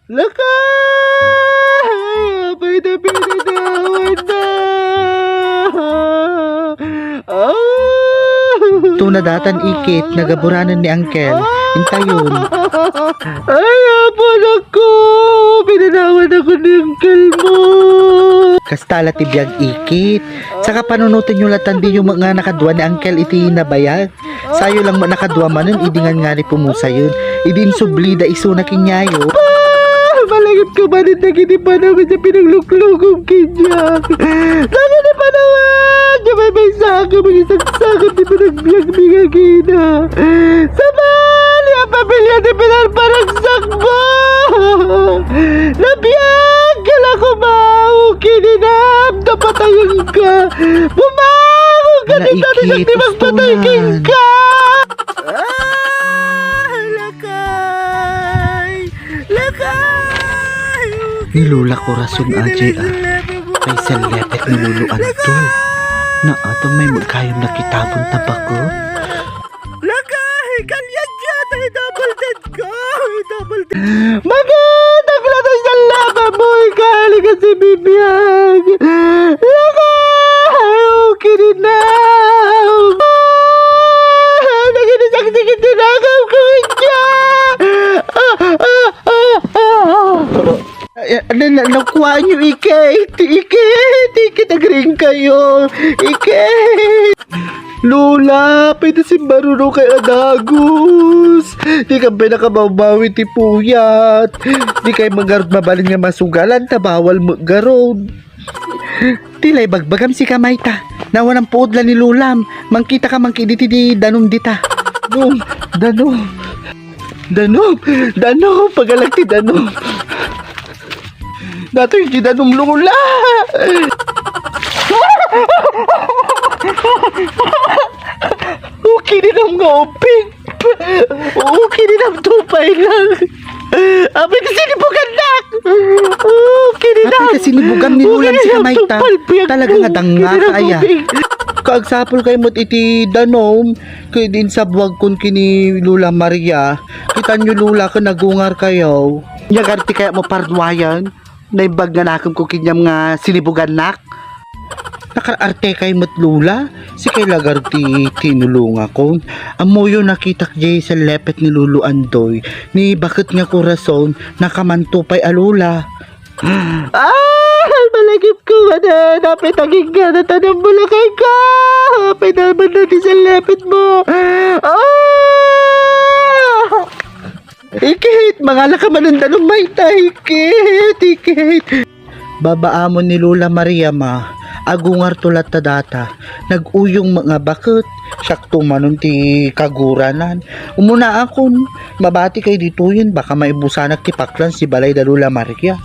Lakay! Abay na pinanawan na! Tuna datan ikit, nagaburanan ni Uncle. Hintayon. Ay, apon ako! Pinanawan ako ni Uncle mo! Kastala tibiyag ikit. Saka panunutin yung latandi yung mga nakadwa ni Uncle iti nabayag. Sayo lang nakadwa manon, idingan nga ni pumusa yun. Idin sublida iso na kinyayo. Malagip ka ba rin naginipan namin sa pinagluklugong kinyak? Naginipan naman! Yung may saka, may isang saka di pinagbiag-bigagina. Sa mali, ang pamilya di pinarparagsak mo! Nabiyag ka lang kumaw! Kininam! Napatayin ka! Bumaw ka! Dito rin di magpatayin ka! Nilula ko rason aje kay sa lepet niluluan to. Na atong may magkayong nakitabon tabako. Lakay! Kalyan dyan! Ay, double dead ka! Double dead! Magandang latas ng laba mo! Ikali ka si Bibiyag! Lakay! Okay din na! Naginisak-sikit tinagaw ko dyan! Nakuha nyo, Ikit! Ikit! Ikit, nagring kayo! Ikit! Lola, pwede si marunong kay Adagus. Di ka ba nakababawi ti puyat. Di kayo magarod mabalin nga masugalan, tabawal magarod. Tilay bagbagam si Kamayta. Nawa ng puod lang ni Lulam. Mangkita ka mangkiditi di danom dita. Danom, pagalagti danom. Dato yung danom Lola. Okay din ang ngoping. Okay din ang tupay lang. Abay kasi ni Buganak. Okay din ang. Kasi sinibugam ni Lulam si Kamayta. Talaga nga danga kaya. Kaagsapol kay mo't iti danom. Kaya din sa buwag kun kini Lula Maria. Kita nyo Lula ka nagungar kayo. Nyagarti kaya mo parduayan. Naibag nga nakam ko kinyam nga sinibugan nak. Nakaarte kay mo't Lula. Si kay lagarti tinulunga ko. Amoyo nakitak jay sa lepet ni Lulu Andoy. Ni bakit nga ko rason nakamantupay alula. Malagip ko na napitaging ka na tanong bulakay ka. Pinaman natin sa lepet mo. Ikit, mga lakamananda ng may ikit. Babaamon ni Lula Maria ma, agungar tulat ta data, naguyong mga bakit, sakto manon ti kaguranan. Umuna akon, mabati kay dito yun, baka maibusanak ti paklan si Balay da Lula Maria.